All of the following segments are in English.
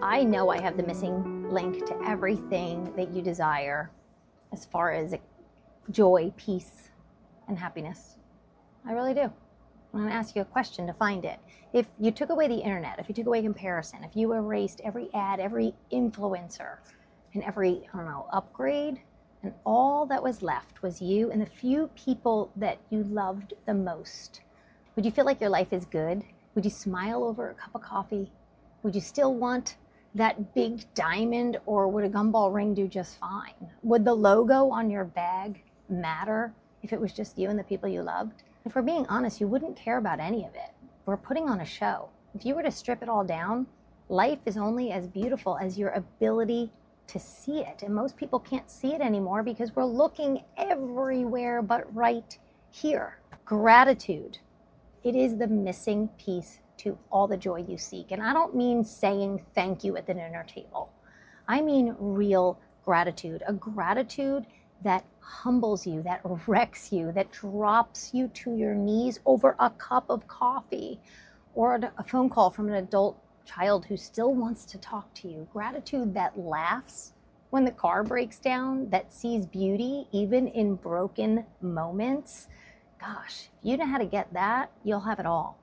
I know I have the missing link to everything that you desire as far as joy, peace, and happiness. I really do. I'm going to ask you a question to find it. If you took away the internet, if you took away comparison, if you erased every ad, every influencer, and every, upgrade, and all that was left was you and the few people that you loved the most, would you feel like your life is good? Would you smile over a cup of coffee? Would you still want that big diamond, or would a gumball ring do just fine? Would the logo on your bag matter if it was just you and the people you loved? If we're being honest, you wouldn't care about any of it. We're putting on a show. If you were to strip it all down, life is only as beautiful as your ability to see it. And most people can't see it anymore because we're looking everywhere but right here. Gratitude. It is the missing piece to all the joy you seek. And I don't mean saying thank you at the dinner table. I mean real gratitude, a gratitude that humbles you, that wrecks you, that drops you to your knees over a cup of coffee or a phone call from an adult child who still wants to talk to you. Gratitude that laughs when the car breaks down, that sees beauty even in broken moments. Gosh, if you know how to get that, you'll have it all.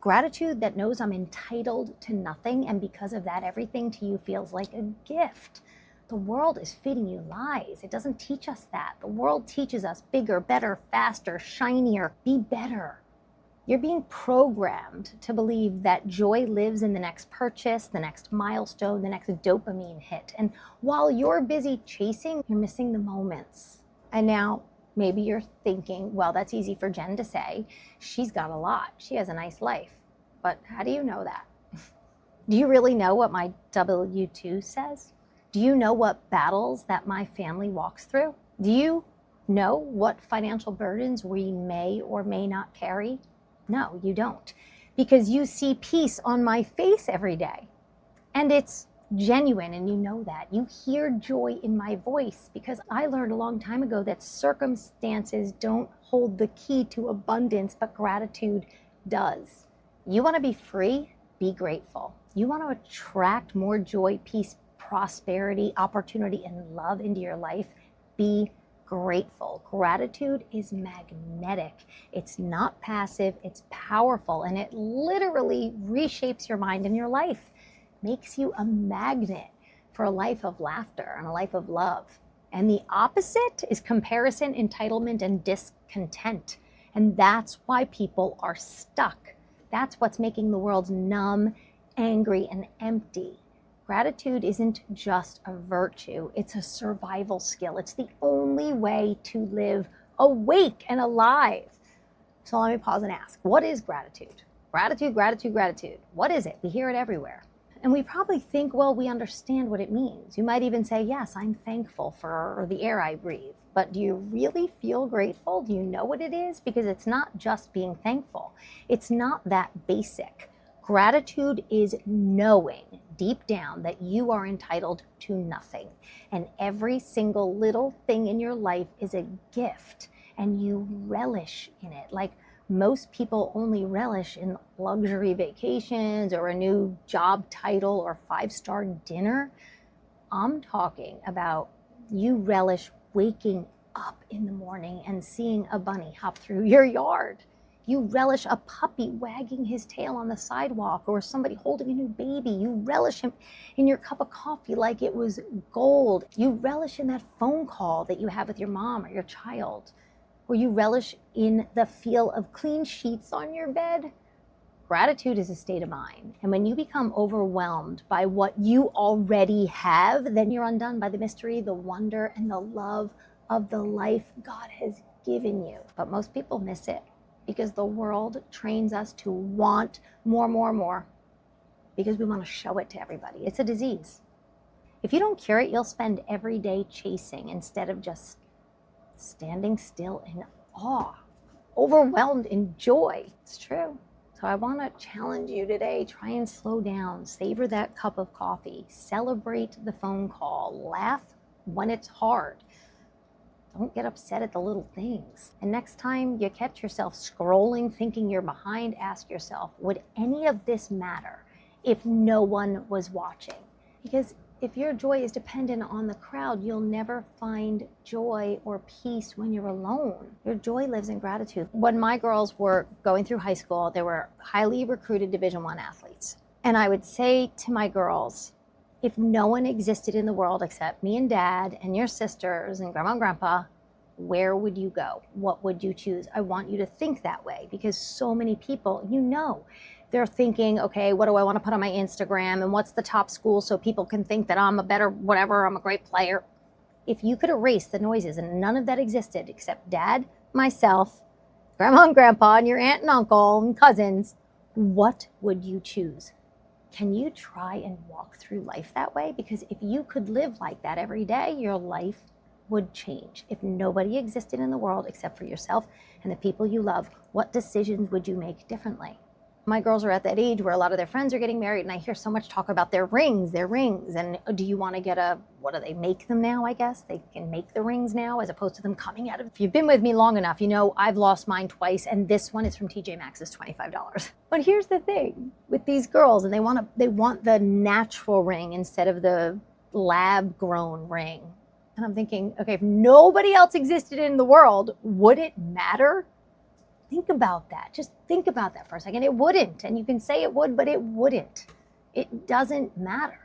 Gratitude that knows I'm entitled to nothing, and because of that, everything to you feels like a gift. The world is feeding you lies. It doesn't teach us that. The world teaches us bigger, better, faster, shinier, be better. You're being programmed to believe that joy lives in the next purchase, the next milestone, the next dopamine hit. And while you're busy chasing, you're missing the moments. And now, maybe you're thinking, well, that's easy for Jen to say. She's got a lot. She has a nice life. But how do you know that? Do you really know what my W-2 says? Do you know what battles that my family walks through? Do you know what financial burdens we may or may not carry? No, you don't. Because you see peace on my face every day. And it's genuine, and you know that. You hear joy in my voice because I learned a long time ago that circumstances don't hold the key to abundance, but gratitude does. You want to be free? Be grateful. You want to attract more joy, peace, prosperity, opportunity, and love into your life? Be grateful. Gratitude is magnetic. It's not passive, it's powerful, and it literally reshapes your mind and your life. Makes you a magnet for a life of laughter and a life of love. And the opposite is comparison, entitlement, and discontent. And that's why people are stuck. That's what's making the world numb, angry, and empty. Gratitude isn't just a virtue, it's a survival skill. It's the only way to live awake and alive. So let me pause and ask, what is gratitude? Gratitude, gratitude, gratitude. What is it? We hear it everywhere. And we probably think, well, we understand what it means. You might even say, yes, I'm thankful for the air I breathe. But do you really feel grateful? Do you know what it is? Because it's not just being thankful. It's not that basic. Gratitude is knowing deep down that you are entitled to nothing. And every single little thing in your life is a gift, and you relish in it. Like most people only relish in luxury vacations or a new job title or 5-star dinner. I'm talking about you relish waking up in the morning and seeing a bunny hop through your yard. You relish a puppy wagging his tail on the sidewalk, or somebody holding a new baby. You relish him in your cup of coffee like it was gold. You relish in that phone call that you have with your mom or your child. Or you relish in the feel of clean sheets on your bed. Gratitude is a state of mind. And when you become overwhelmed by what you already have, then you're undone by the mystery, the wonder, and the love of the life God has given you. But most people miss it because the world trains us to want more, more, more, because we want to show it to everybody. It's a disease. If you don't cure it, you'll spend every day chasing instead of just standing still in awe, overwhelmed in joy. It's true. So I want to challenge you today. Try and slow down. Savor that cup of coffee. Celebrate the phone call. Laugh when it's hard. Don't get upset at the little things. And next time you catch yourself scrolling, thinking you're behind, ask yourself, would any of this matter if no one was watching? Because if your joy is dependent on the crowd, you'll never find joy or peace when you're alone. Your joy lives in gratitude. When my girls were going through high school, they were highly recruited Division I athletes. And I would say to my girls, if no one existed in the world except me and dad and your sisters and grandma and grandpa, where would you go? What would you choose? I want you to think that way, because so many people, they're thinking, okay, what do I want to put on my Instagram, and what's the top school so people can think that I'm a better whatever, I'm a great player. If you could erase the noises and none of that existed except dad, myself, grandma and grandpa, and your aunt and uncle and cousins, what would you choose? Can you try and walk through life that way? Because if you could live like that every day, your life would change. If nobody existed in the world except for yourself and the people you love, what decisions would you make differently? My girls are at that age where a lot of their friends are getting married, and I hear so much talk about their rings, and do you want to get what do they make them now, I guess? They can make the rings now as opposed to them coming out of, if you've been with me long enough, you know I've lost mine twice, and this one is from TJ Maxx, is $25. But here's the thing with these girls, and they want the natural ring instead of the lab-grown ring. And I'm thinking, okay, if nobody else existed in the world, would it matter? Think about that. Just think about that for a second. It wouldn't. And you can say it would, but it wouldn't. It doesn't matter.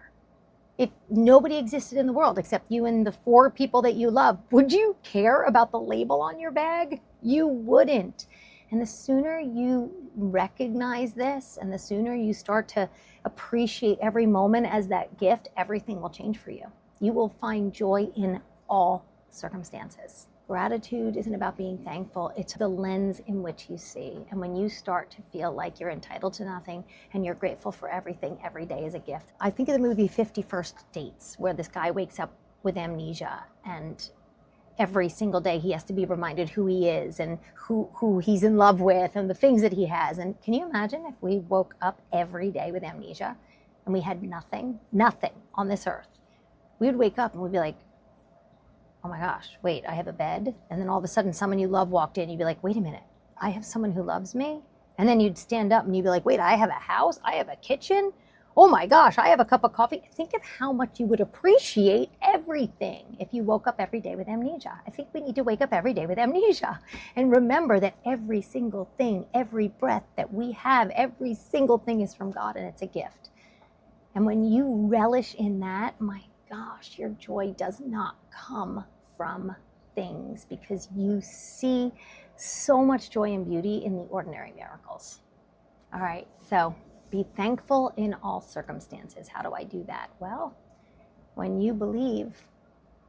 If nobody existed in the world except you and the 4 people that you love, would you care about the label on your bag? You wouldn't. And the sooner you recognize this, and the sooner you start to appreciate every moment as that gift, everything will change for you. You will find joy in all circumstances. Gratitude isn't about being thankful. It's the lens in which you see. And when you start to feel like you're entitled to nothing and you're grateful for everything, every day is a gift. I think of the movie 50 First Dates, where this guy wakes up with amnesia, and every single day he has to be reminded who he is and who he's in love with and the things that he has. And can you imagine if we woke up every day with amnesia and we had nothing on this earth? We would wake up and we'd be like, oh my gosh, wait, I have a bed. And then all of a sudden someone you love walked in. You'd be like, wait a minute, I have someone who loves me? And then you'd stand up and you'd be like, wait, I have a house, I have a kitchen. Oh my gosh, I have a cup of coffee. Think of how much you would appreciate everything if you woke up every day with amnesia. I think we need to wake up every day with amnesia and remember that every single thing, every breath that we have, every single thing is from God, and it's a gift. And when you relish in that, my gosh, your joy does not come from things, because you see so much joy and beauty in the ordinary miracles. All right, so be thankful in all circumstances. How do I do that? Well, when you believe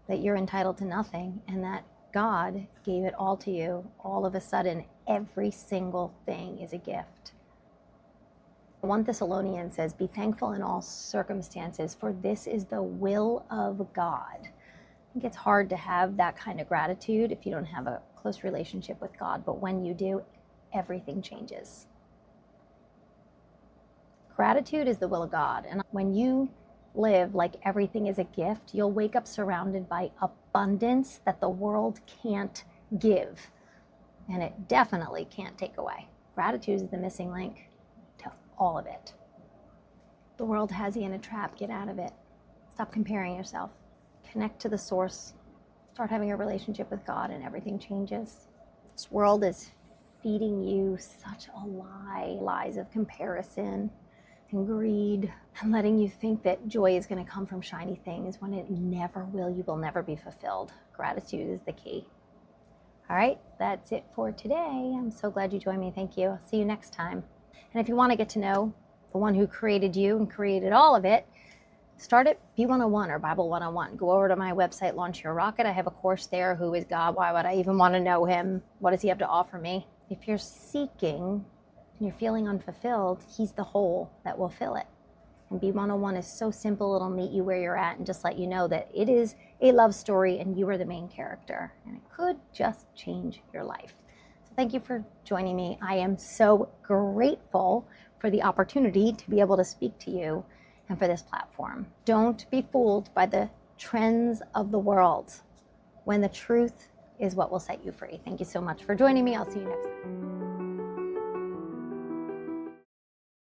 that you're entitled to nothing and that God gave it all to you, all of a sudden, every single thing is a gift. 1 Thessalonians says, be thankful in all circumstances, for this is the will of God. I think it's hard to have that kind of gratitude if you don't have a close relationship with God, but when you do, everything changes. Gratitude is the will of God, and when you live like everything is a gift, you'll wake up surrounded by abundance that the world can't give, and it definitely can't take away. Gratitude is the missing link to all of it. The world has you in a trap. Get out of it. Stop comparing yourself. Connect to the source. Start having a relationship with God, and everything changes. This world is feeding you such a lies of comparison and greed, and letting you think that joy is going to come from shiny things when it never will. You will never be fulfilled. Gratitude is the key. All right, that's it for today. I'm so glad you joined me. Thank you. I'll see you next time. And if you want to get to know the one who created you and created all of it, start at B101 or Bible 101. Go over to my website, Launch Your Rocket. I have a course there. Who is God? Why would I even want to know him? What does he have to offer me? If you're seeking and you're feeling unfulfilled, he's the hole that will fill it. And B101 is so simple. It'll meet you where you're at and just let you know that it is a love story and you are the main character. And it could just change your life. So thank you for joining me. I am so grateful for the opportunity to be able to speak to you and for this platform. Don't be fooled by the trends of the world when the truth is what will set you free. Thank you so much for joining me. I'll see you next time.